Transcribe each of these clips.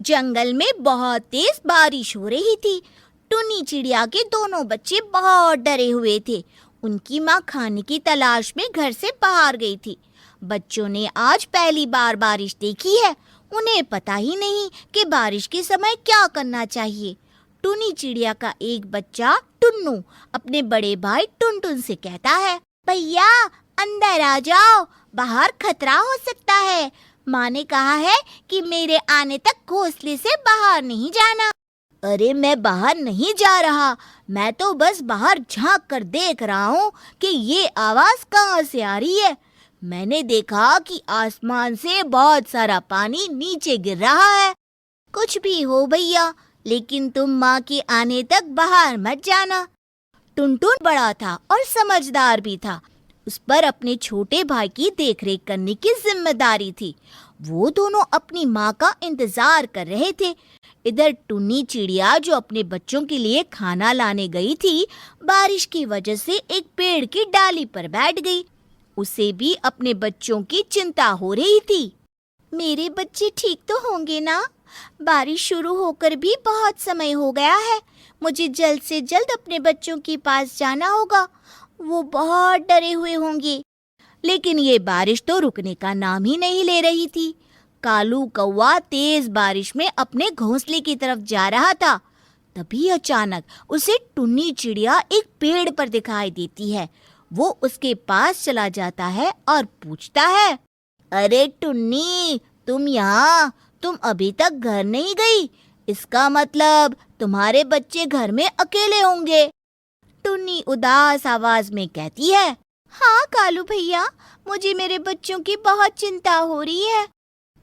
जंगल में बहुत तेज बारिश हो रही थी। टुन्नी चिड़िया के दोनों बच्चे बहुत डरे हुए थे। उनकी माँ खाने की तलाश में घर से बाहर गई थी। बच्चों ने आज पहली बार बारिश देखी है। उन्हें पता ही नहीं कि बारिश के समय क्या करना चाहिए। टुन्नी चिड़िया का एक बच्चा टुन्नू अपने बड़े भाई टुनटुन से कहता है, भैया अंदर आ जाओ, बाहर खतरा हो सकता है। माँ ने कहा है कि मेरे आने तक घोंसले से बाहर नहीं जाना। अरे मैं बाहर नहीं जा रहा, मैं तो बस बाहर झांक कर देख रहा हूँ कि ये आवाज कहाँ से आ रही है। मैंने देखा कि आसमान से बहुत सारा पानी नीचे गिर रहा है। कुछ भी हो भैया, लेकिन तुम माँ के आने तक बाहर मत जाना। टुनटुन बड़ा था और समझदार भी था। उस पर अपने छोटे भाई की देखरेख करने की जिम्मेदारी थी। वो दोनों अपनी माँ का इंतजार कर रहे थे। इधर टुन्नी चिड़िया जो अपने बच्चों के लिए खाना लाने गई थी, बारिश की वजह से एक पेड़ की डाली पर बैठ गई। उसे भी अपने बच्चों की चिंता हो रही थी। मेरे बच्चे ठीक तो होंगे ना? बारिश शुरू होकर भी बहुत समय हो गया है। मुझे जल्द से जल्द अपने बच्चों के पास जाना होगा। वो बहुत डरे हुए होंगे। लेकिन ये बारिश तो रुकने का नाम ही नहीं ले रही थी। कालू कौवा तेज बारिश में अपने घोंसले की तरफ जा रहा था। तभी अचानक उसे टुन्नी चिड़िया एक पेड़ पर दिखाई देती है। वो उसके पास चला जाता है और पूछता है, अरे टुन्नी, तुम यहाँ? तुम अभी तक घर नहीं गई? इसका मतलब तुम्हारे बच्चे घर में अकेले होंगे। टुन्नी उदास आवाज में कहती है, हाँ कालू भैया, मुझे मेरे बच्चों की बहुत चिंता हो रही है।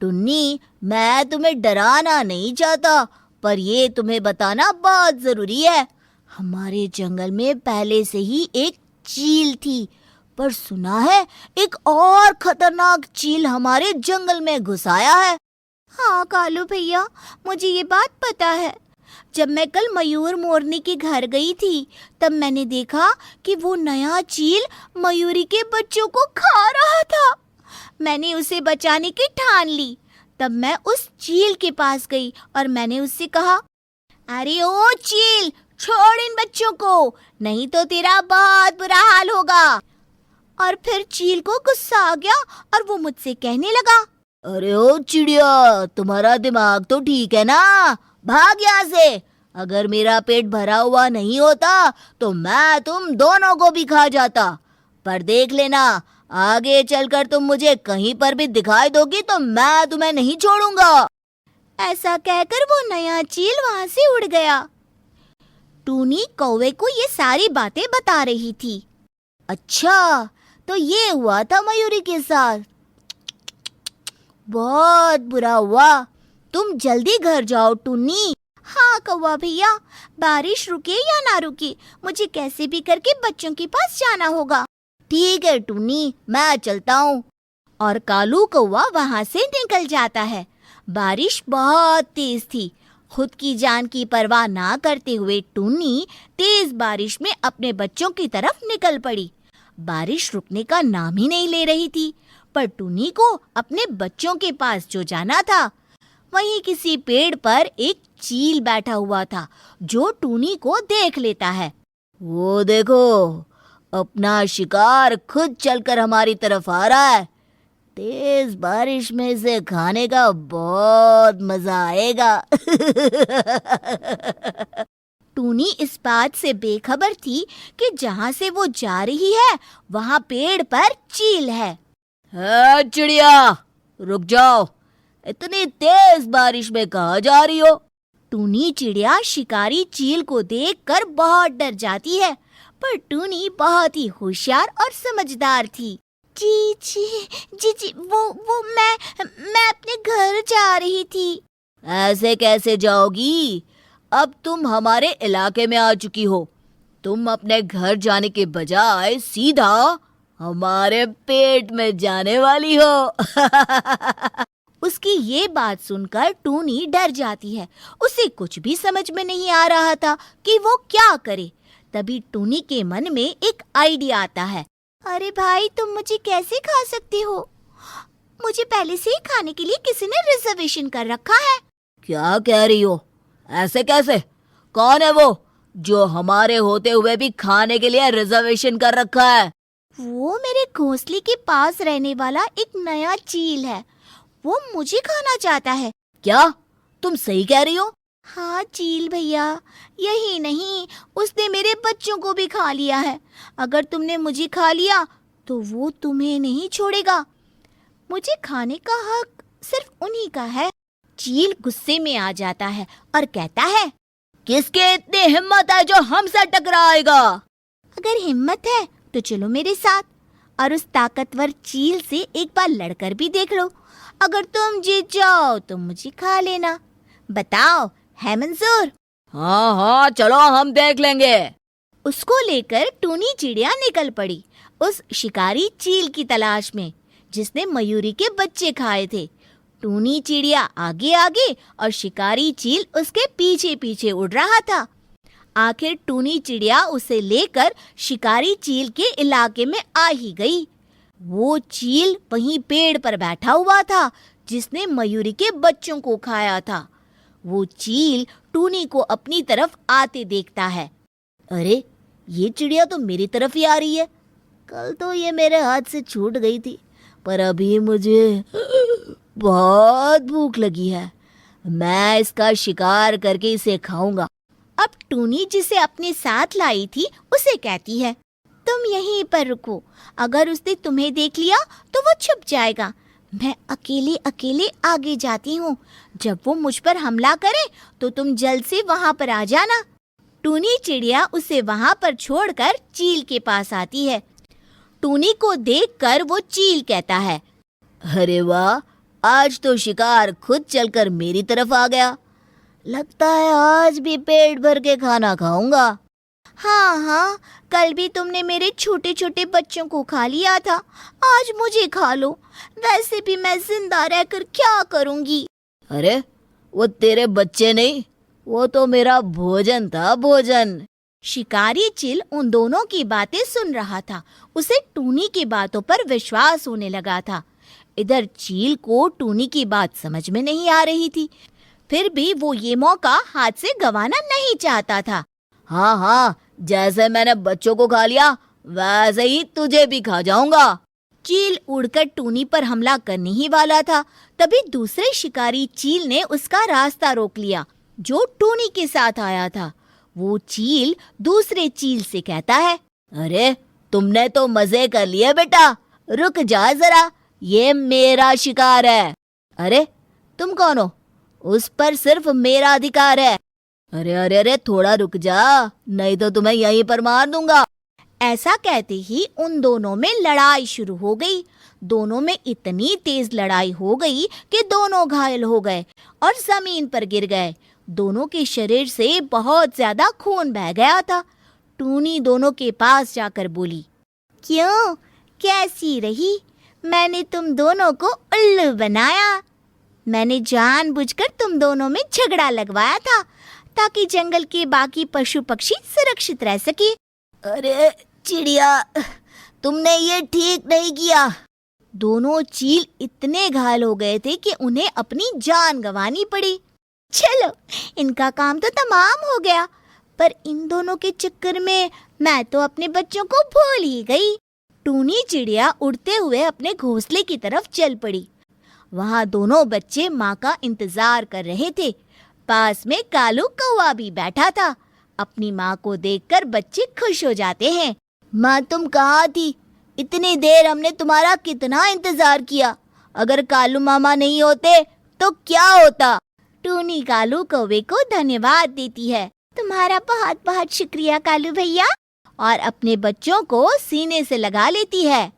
टुन्नी, मैं तुम्हें डराना नहीं चाहता, पर ये तुम्हें बताना बहुत जरूरी है। हमारे जंगल में पहले से ही एक चील थी, पर सुना है एक और खतरनाक चील हमारे जंगल में घुस आया है। हाँ कालू भैया, मुझे ये बात पता है। जब मैं कल मयूर मोरनी के घर गई थी, तब मैंने देखा कि वो नया चील मयूरी के बच्चों को खा रहा था। मैंने उसे बचाने की ठान ली। तब मैं उस चील के पास गई और मैंने उससे कहा, अरे ओ चील, छोड़ इन बच्चों को, नहीं तो तेरा बहुत बुरा हाल होगा। और फिर चील को गुस्सा आ गया और वो मुझसे कहने लगा, अरे ओ चिड़िया, तुम्हारा दिमाग तो ठीक है ना? भाग यहाँ से। अगर मेरा पेट भरा हुआ नहीं होता तो मैं तुम दोनों को भी खा जाता। पर देख लेना, आगे चलकर तुम मुझे कहीं पर भी दिखाई दोगी तो मैं तुम्हें नहीं छोड़ूंगा। ऐसा कहकर वो नया चील वहाँ से उड़ गया। टूनी कौवे को ये सारी बातें बता रही थी। अच्छा, तो ये हुआ था मयूरी के साथ। बहुत बुरा हुआ। तुम जल्दी घर जाओ टुन्नी। हाँ कौवा भैया, बारिश रुके या ना रुके, मुझे कैसे भी करके बच्चों के पास जाना होगा। ठीक है टुन्नी, मैं चलता हूँ। और कालू कौवा वहाँ से निकल जाता है। बारिश बहुत तेज थी। खुद की जान की परवाह ना करते हुए टुन्नी तेज बारिश में अपने बच्चों की तरफ निकल पड़ी। बारिश रुकने का नाम ही नहीं ले रही थी, पर टुन्नी को अपने बच्चों के पास जो जाना था, वहीं किसी पेड़ पर एक चील बैठा हुआ था जो टुन्नी को देख लेता है। वो देखो, अपना शिकार खुद चलकर हमारी तरफ आ रहा है। तेज बारिश में इसे खाने का बहुत मजा आएगा। टूनी इस बात से बेखबर थी कि जहाँ से वो जा रही है वहाँ पेड़ पर चील है। चिड़िया, रुक जाओ, इतनी तेज बारिश में कहाँ जा रही हो? टूनी चिड़िया शिकारी चील को देखकर बहुत डर जाती है, पर टूनी बहुत ही होशियार और समझदार थी। जी जी जी जी, वो मैं अपने घर जा रही थी। ऐसे कैसे जाओगी? अब तुम हमारे इलाके में आ चुकी हो। तुम अपने घर जाने के बजाय सीधा हमारे पेट में जाने वाली हो। उसकी ये बात सुनकर टूनी डर जाती है। उसे कुछ भी समझ में नहीं आ रहा था कि वो क्या करे। तभी टूनी के मन में एक आइडिया आता है। अरे भाई, तुम मुझे कैसे खा सकते हो? मुझे पहले से ही खाने के लिए किसी ने रिजर्वेशन कर रखा है। क्या कह रही हो? ऐसे कैसे? कौन है वो जो हमारे होते हुए भी खाने के लिए रिजर्वेशन कर रखा है? वो मेरे घोंसले के पास रहने वाला एक नया चील है। वो मुझे खाना चाहता है। क्या तुम सही कह रही हो? हाँ चील भैया, यही नहीं, उसने मेरे बच्चों को भी खा लिया है। अगर तुमने मुझे खा लिया तो वो तुम्हें नहीं छोड़ेगा। मुझे खाने का हक सिर्फ उन्हीं का है। चील गुस्से में आ जाता है और कहता है, किसके इतनी हिम्मत है जो हमसे टकराएगा? अगर हिम्मत है तो चलो मेरे साथ और उस ताकतवर चील से एक बार लड़कर भी देख लो। अगर तुम जीत जाओ तो मुझे खा लेना। बताओ, है मंजूर? हाँ हाँ, चलो हम देख लेंगे। उसको लेकर टूनी चिड़िया निकल पड़ी उस शिकारी चील की तलाश में जिसने मयूरी के बच्चे खाए थे। टूनी चिड़िया आगे आगे और शिकारी चील उसके पीछे पीछे उड़ रहा था। आखिर टूनी चिड़िया उसे लेकर शिकारी चील के इलाके में आ ही गई। वो चील वहीं पेड़ पर बैठा हुआ था जिसने मयूरी के बच्चों को खाया था। वो चील टूनी को अपनी तरफ आते देखता है। अरे, ये चिड़िया तो मेरी तरफ ही आ रही है। कल तो ये मेरे हाथ से छूट गई थी, पर अभी मुझे बहुत भूख लगी है। मैं इसका शिकार करके इसे खाऊंगा। अब टूनी जिसे अपने साथ लाई थी उसे कहती है, तुम यहीं पर रुको। अगर उसने तुम्हें देख लिया तो वो छुप जाएगा। मैं अकेले अकेले आगे जाती हूँ। जब वो मुझ पर हमला करे तो तुम जल्द से वहाँ पर आ जाना। टूनी चिड़िया उसे वहाँ पर छोड़कर चील के पास आती है। टूनी को देखकर वो चील कहता है, अरे वाह, आज तो शिकार खुद चलकर मेरी तरफ आ गया। लगता है आज भी पेट भर के खाना खाऊंगा। हाँ हाँ, कल भी तुमने मेरे छोटे छोटे बच्चों को खा लिया था, आज मुझे खा लो। वैसे भी मैं जिंदा रहकर क्या करूँगी? अरे, वो तेरे बच्चे नहीं, वो तो मेरा भोजन था, भोजन। शिकारी चील उन दोनों की बातें सुन रहा था। उसे टूनी की बातों पर विश्वास होने लगा था। इधर चील को टूनी की बात समझ में नहीं आ रही थी, फिर भी वो ये मौका हाथ से गंवाना नहीं चाहता था। हाँ हाँ, जैसे मैंने बच्चों को खा लिया वैसे ही तुझे भी खा जाऊंगा। चील उड़कर टूनी पर हमला करने ही वाला था, तभी दूसरे शिकारी चील ने उसका रास्ता रोक लिया जो टूनी के साथ आया था। वो चील दूसरे चील से कहता है, अरे, तुमने तो मजे कर लिए बेटा, रुक जा जरा, ये मेरा शिकार है। अरे, तुम कौन हो? उस पर सिर्फ मेरा अधिकार है। अरे अरे अरे, थोड़ा रुक जा, नहीं तो तुम्हें यहीं पर मार दूंगा। ऐसा कहते ही उन दोनों में लड़ाई शुरू हो गई। दोनों में इतनी तेज लड़ाई हो गई कि दोनों घायल हो गए और जमीन पर गिर गए। दोनों के शरीर से बहुत ज्यादा खून बह गया था। टूनी दोनों के पास जाकर बोली, क्यों, कैसी रही? मैंने तुम दोनों को उल्लू बनाया। मैंने जानबूझकर तुम दोनों में झगड़ा लगवाया था ताकि जंगल के बाकी पशु पक्षी सुरक्षित रह सके। अरे चिड़िया, तुमने ये ठीक नहीं किया। दोनों चील इतने घायल हो गए थे कि उन्हें अपनी जान गंवानी पड़ी। चलो, इनका काम तो तमाम हो गया, पर इन दोनों के चक्कर में मैं तो अपने बच्चों को भूल ही गई। टूनी चिड़िया उड़ते हुए अपने घोंसले की तरफ चल पड़ी। वहाँ दोनों बच्चे माँ का इंतजार कर रहे थे। पास में कालू कौवा भी बैठा था। अपनी माँ को देखकर बच्चे खुश हो जाते हैं। माँ, तुम कहाँ थी? इतनी देर हमने तुम्हारा कितना इंतजार किया। अगर कालू मामा नहीं होते तो क्या होता? टूनी कालू कौवे को धन्यवाद देती है। तुम्हारा बहुत बहुत शुक्रिया कालू भैया, और अपने बच्चों को सीने से लगा लेती है।